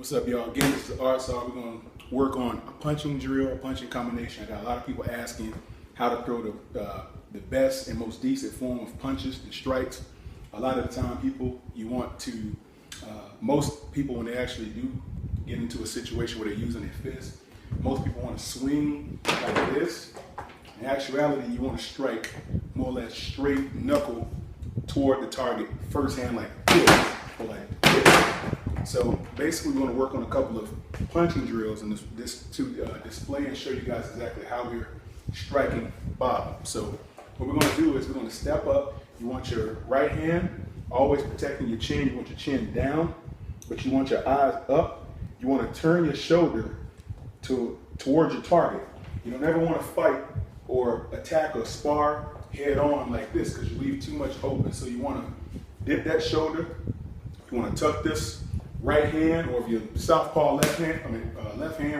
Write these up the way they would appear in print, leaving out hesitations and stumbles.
What's up, y'all? Again, this is Art. So we're going to work on a punching drill, a punching combination. I got a lot of people asking how to throw the best and most decent form of punches and strikes. A lot of the time, most people, when they actually do get into a situation where they're using their fist, most people want to swing like this. In actuality, you want to strike more or less straight knuckle toward the target, first hand like this, or like this. So basically, we're going to work on a couple of punching drills and to display and show you guys exactly how we're striking bottom. So what we're going to do is we're going to step up. You want your right hand always protecting your chin. You want your chin down, but you want your eyes up. You want to turn your shoulder towards your target. You don't ever want to fight or attack or spar head on like this because you leave too much open. So you want to dip that shoulder. You want to tuck this right hand, or if you're southpaw left hand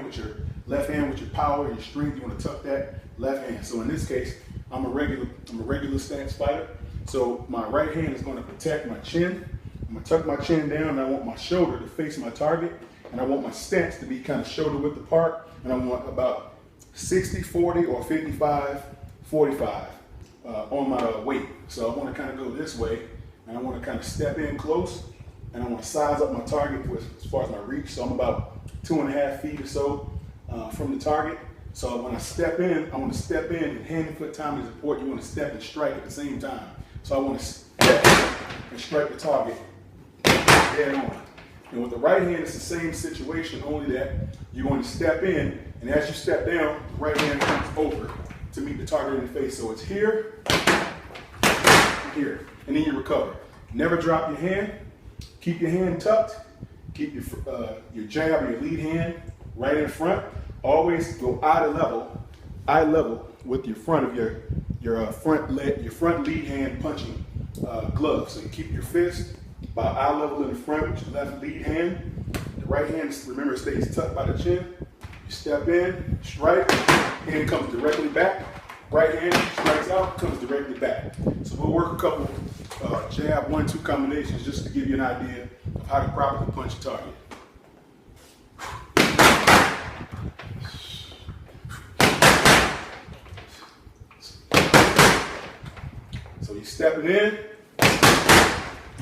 with your power and your strength, you want to tuck that left hand. So in this case, I'm a regular stance fighter. So my right hand is going to protect my chin. I'm going to tuck my chin down, and I want my shoulder to face my target, and I want my stance to be kind of shoulder width apart, and I want about 60-40 or 55-45 on my weight. So I want to kind of go this way, and I want to kind of step in close, and I want to size up my target as far as my reach. So I'm about 2.5 feet or so from the target. So when I step in, I want to step in, and hand and foot timing is important. You want to step and strike at the same time. So I want to step and strike the target dead on. And with the right hand, it's the same situation, only that you're going to step in, and as you step down, the right hand comes over to meet the target in the face. So it's here, here, and then you recover. Never drop your hand. Keep your hand tucked. Keep your jab or your lead hand right in front. Always go eye level with your front of your front lead hand punching glove. So you keep your fist by eye level in the front with your left lead hand. The right hand, remember, stays tucked by the chin. You step in, strike, hand comes directly back. Right hand strikes out, comes directly back. So we'll work a couple jab 1-2 combinations just to give you an idea of how to properly punch a target. So you're stepping in,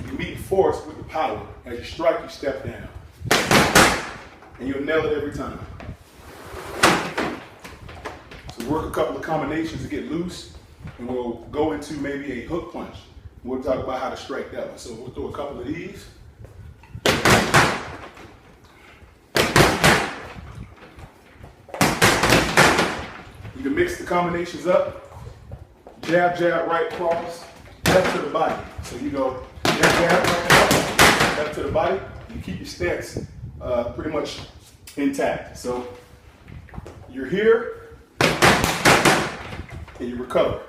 you meet force with the power. As you strike, you step down. And you'll nail it every time. So work a couple of combinations to get loose, and we'll go into maybe a hook punch. We'll talk about how to strike that one. So we'll throw a couple of these. You can mix the combinations up. Jab, jab, right cross, left to the body. So you go jab, jab, right cross, left to the body. You keep your stance pretty much intact. So you're here, and you recover.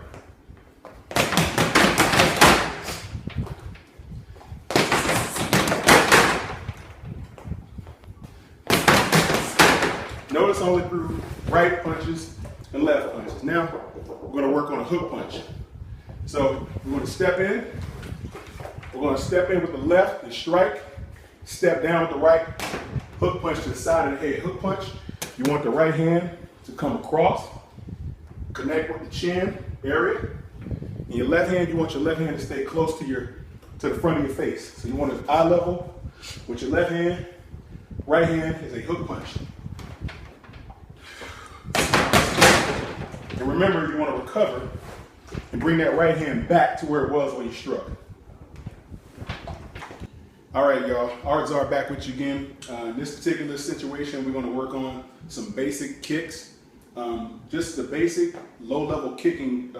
Notice I only threw right punches and left punches. Now we're going to work on a hook punch. So we're going to step in. We're going to step in with the left and strike. Step down with the right. Hook punch to the side of the head. Hook punch. You want the right hand to come across, connect with the chin area. In your left hand, you want your left hand to stay close to the front of your face. So you want to eye level with your left hand. Right hand is a hook punch. And remember, you want to recover and bring that right hand back to where it was when you struck. All right, y'all. Art Czar back with you again. In this particular situation, we're going to work on some basic kicks. Just the basic low-level kicking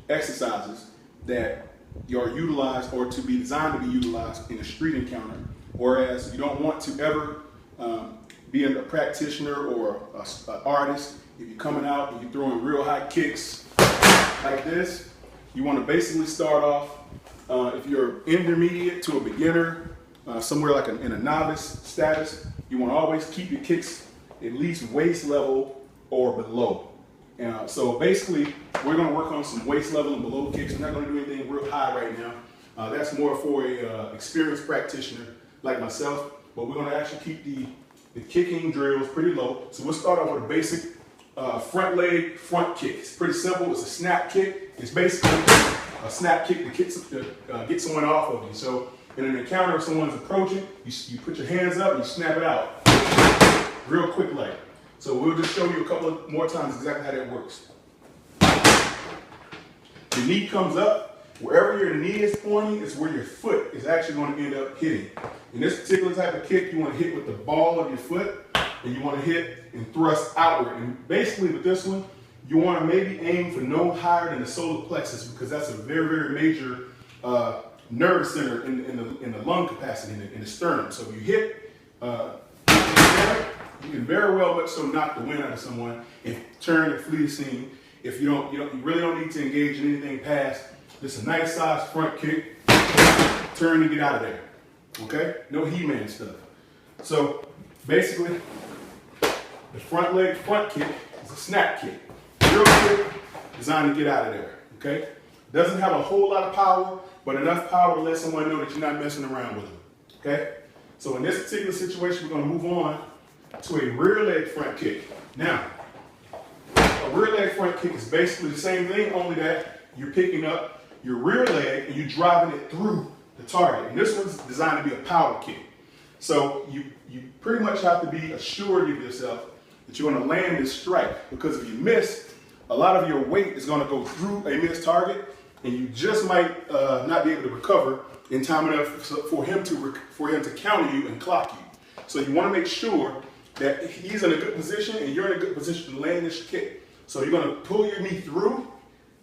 exercises that are utilized or to be designed to be utilized in a street encounter. Whereas you don't want to ever be a practitioner or an artist. If you're coming out and you're throwing real high kicks like this, you want to basically start off, if you're intermediate to a beginner, somewhere like in a novice status, you want to always keep your kicks at least waist level or below. So basically, we're going to work on some waist level and below kicks. We're not going to do anything real high right now. That's more for a experienced practitioner like myself. but we're gonna actually keep the kicking drills pretty low. So we'll start off with a basic front leg front kick. It's pretty simple. It's a snap kick. It's basically a snap kick to get someone off of you. So in an encounter, if someone's approaching, you put your hands up and you snap it out. Real quick like. So we'll just show you a couple of more times exactly how that works. The knee comes up. Wherever your knee is pointing is where your foot is actually going to end up hitting. In this particular type of kick, you want to hit with the ball of your foot, and you want to hit and thrust outward. And basically with this one, you want to maybe aim for no higher than the solar plexus, because that's a very, very major nerve center in the lung capacity, in the sternum. So if you hit, you can very well much so knock the wind out of someone and turn and flee the scene. If you really don't need to engage in anything past just a nice size front kick, turn and get out of there. Okay? No He-Man stuff. So basically, the front leg front kick is a snap kick. Real quick, designed to get out of there. Okay? Doesn't have a whole lot of power, but enough power to let someone know that you're not messing around with them. Okay? So in this particular situation, we're going to move on to a rear leg front kick. Now, a rear leg front kick is basically the same thing, only that you're picking up your rear leg and you're driving it through the target. And this one's designed to be a power kick. So you pretty much have to be assured of yourself that you're going to land this strike, because if you miss, a lot of your weight is going to go through a missed target, and you just might not be able to recover in time enough for him to counter you and clock you. So you want to make sure that he's in a good position and you're in a good position to land this kick. So you're going to pull your knee through,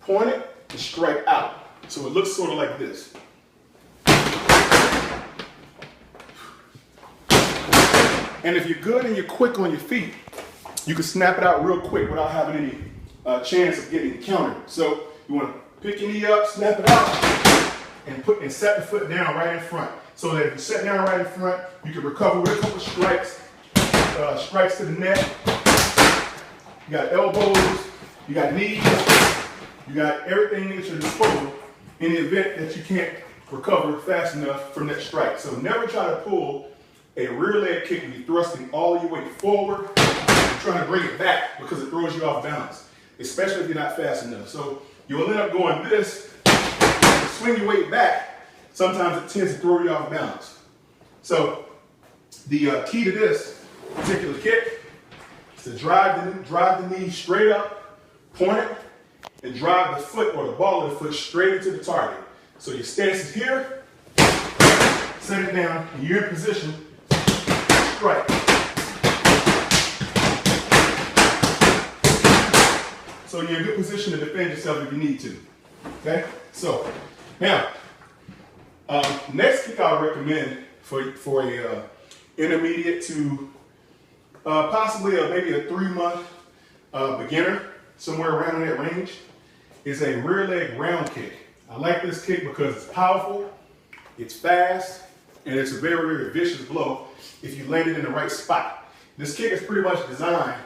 point it, and strike out. So it looks sort of like this. And if you're good and you're quick on your feet, you can snap it out real quick without having any chance of getting countered. So you want to pick your knee up, snap it out, and set the foot down right in front. So that if you set down right in front, you can recover with a couple strikes, strikes to the neck. You got elbows, you got knees, you got everything at your disposal in the event that you can't recover fast enough from that strike. So never try to pull a rear leg kick when you're thrusting all your weight forward and trying to bring it back, because it throws you off balance, especially if you're not fast enough. So you'll end up going this, swing your weight back. Sometimes it tends to throw you off balance. So the key to this particular kick is to drive the knee straight up, point it, and drive the foot or the ball of the foot straight into the target. So your stance is here, set it down, and you're in position, strike. So you're in a good position to defend yourself if you need to. Okay? So now, next kick I would recommend for a intermediate to possibly maybe a 3-month beginner, somewhere around in that range, is a rear leg round kick. I like this kick because it's powerful, it's fast, and it's a very, very vicious blow if you land it in the right spot. This kick is pretty much designed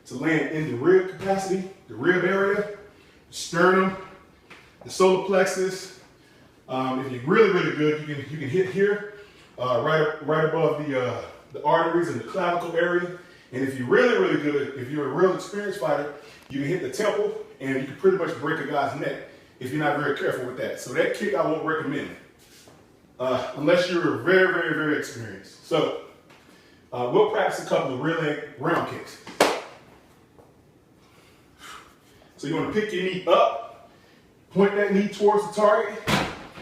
to land in the rib capacity, the rib area, the sternum, the solar plexus. If you're really, really good, you can hit here, right above the arteries and the clavicle area. And if you're really, really good, if you're a real experienced fighter, you can hit the temple, and you can pretty much break a guy's neck if you're not very careful with that. So that kick I won't recommend, unless you're very, very, very experienced. So we'll practice a couple of rear leg round kicks. So you want to pick your knee up, point that knee towards the target,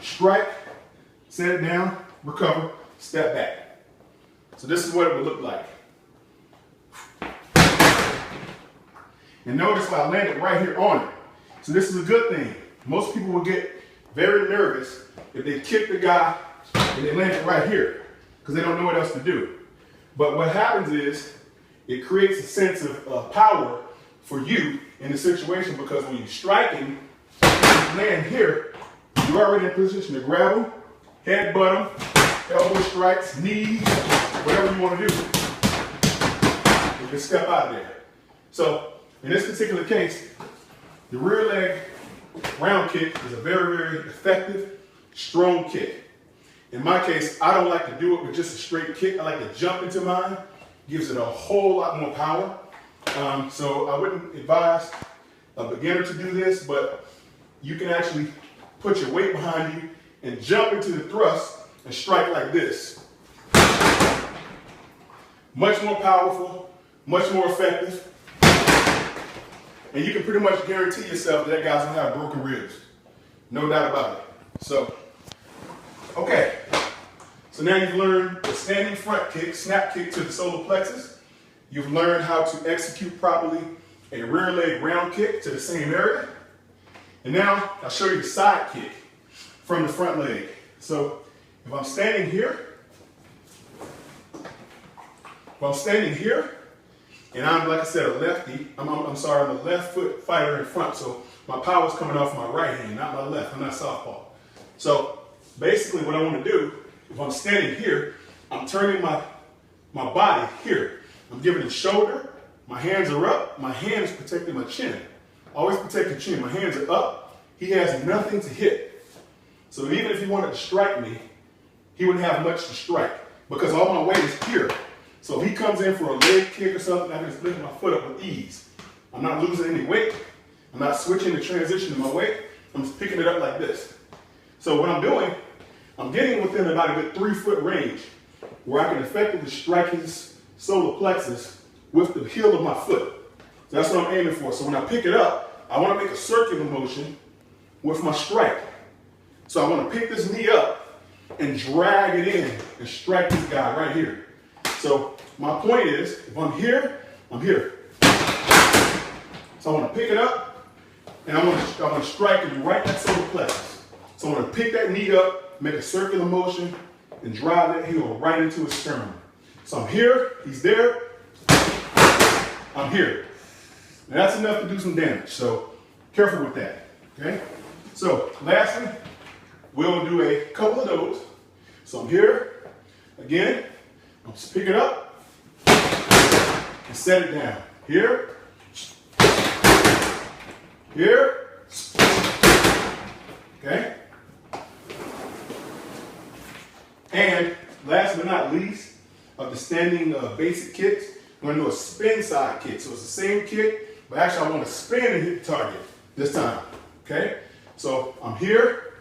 strike, set it down, recover, step back. So this is what it would look like. And notice I landed right here on it. So this is a good thing. Most people will get very nervous if they kick the guy and they land it right here, because they don't know what else to do. But what happens is it creates a sense of power for you in the situation, because when you're striking, you land here, you're already in position to grab him, headbutt him, elbow strikes, knees, whatever you want to do. You can step out of there. So in this particular case, the rear leg round kick is a very, very effective, strong kick. In my case, I don't like to do it with just a straight kick. I like to jump into mine. Gives it a whole lot more power. So I wouldn't advise a beginner to do this, but you can actually put your weight behind you and jump into the thrust and strike like this. Much more powerful, much more effective. And you can pretty much guarantee yourself that guy's gonna have broken ribs. No doubt about it. So, okay. So now you've learned the standing front kick, snap kick to the solar plexus. You've learned how to execute properly a rear leg round kick to the same area. And now I'll show you the side kick from the front leg. So if I'm standing here, and I'm, like I said, a lefty, I'm a left foot fighter in front, so my power's coming off my right hand, not my left. I'm not southpaw. So basically what I want to do, if I'm standing here, I'm turning my body here. I'm giving the shoulder, my hands are up, my hands protecting my chin. Always protect your chin. My hands are up. He has nothing to hit. So even if he wanted to strike me, he wouldn't have much to strike because all my weight is here. So if he comes in for a leg kick or something, I can just lift my foot up with ease. I'm not losing any weight. I'm not switching the transition of my weight. I'm just picking it up like this. So what I'm doing, I'm getting within about a good 3 foot range where I can effectively strike his solar plexus with the heel of my foot. So that's what I'm aiming for. So when I pick it up, I want to make a circular motion with my strike. So I want to pick this knee up and drag it in and strike this guy right here. So my point is, if I'm here, I'm here. So I want to pick it up and I want to strike it right at solar plexus. So I want to pick that knee up, make a circular motion, and drive that heel right into his sternum. So I'm here, he's there, I'm here. Now that's enough to do some damage, so careful with that, okay? So lastly, we'll do a couple of those. So I'm here, again, I'll just pick it up and set it down. Here, okay? And last but not least, of the standing basic kicks, I'm going to do a spin side kick. So it's the same kick, but actually I want to spin and hit the target this time, okay? So I'm here,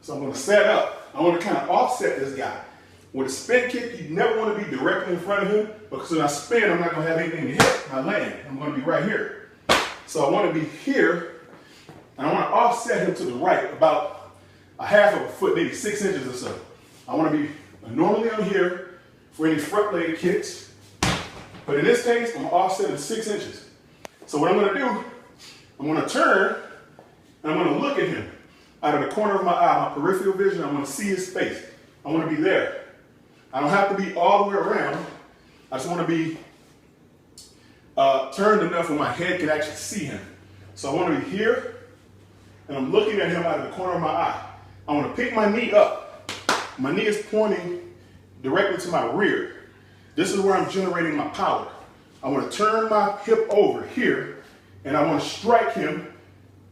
so I'm going to set up. I want to kind of offset this guy. With a spin kick, you never want to be directly in front of him because when I spin, I'm not going to have anything to hit when I land. I'm going to be right here. So I want to be here, and I want to offset him to the right about a half of a foot, maybe 6 inches or so. I want to be normally I'm here for any front leg kicks, but in this case, I'm offsetting 6 inches. So what I'm going to do, I'm going to turn, and I'm going to look at him out of the corner of my eye, my peripheral vision. I want to see his face. I want to be there. I don't have to be all the way around. I just want to be turned enough where my head can actually see him. So I want to be here, and I'm looking at him out of the corner of my eye. I want to pick my knee up. My knee is pointing directly to my rear. This is where I'm generating my power. I want to turn my hip over here, and I want to strike him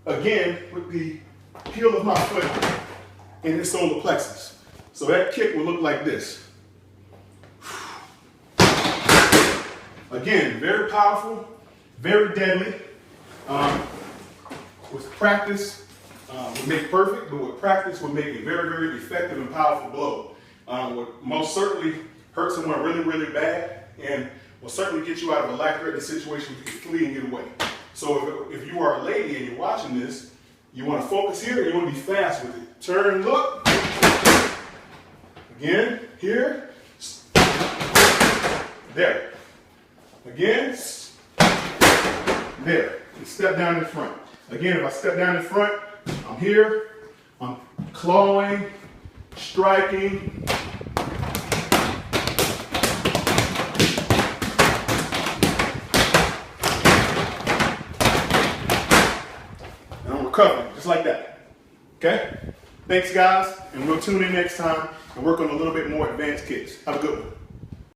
again with the heel of my foot in his solar plexus. So that kick will look like this. Again, very powerful, very deadly. With practice, would make perfect, but with practice would make a very, very effective and powerful blow. Would most certainly hurt someone really, really bad, and will certainly get you out of a life-threatening situation where you can flee and get away. So if you are a lady and you're watching this, you want to focus here and you want to be fast with it. Turn, look. Again, here. There. Again. There. And step down in front. Again, if I step down in front, I'm here. I'm clawing, striking. And I'm recovering, just like that. Okay? Thanks, guys, and we'll tune in next time and work on a little bit more advanced kicks. Have a good one.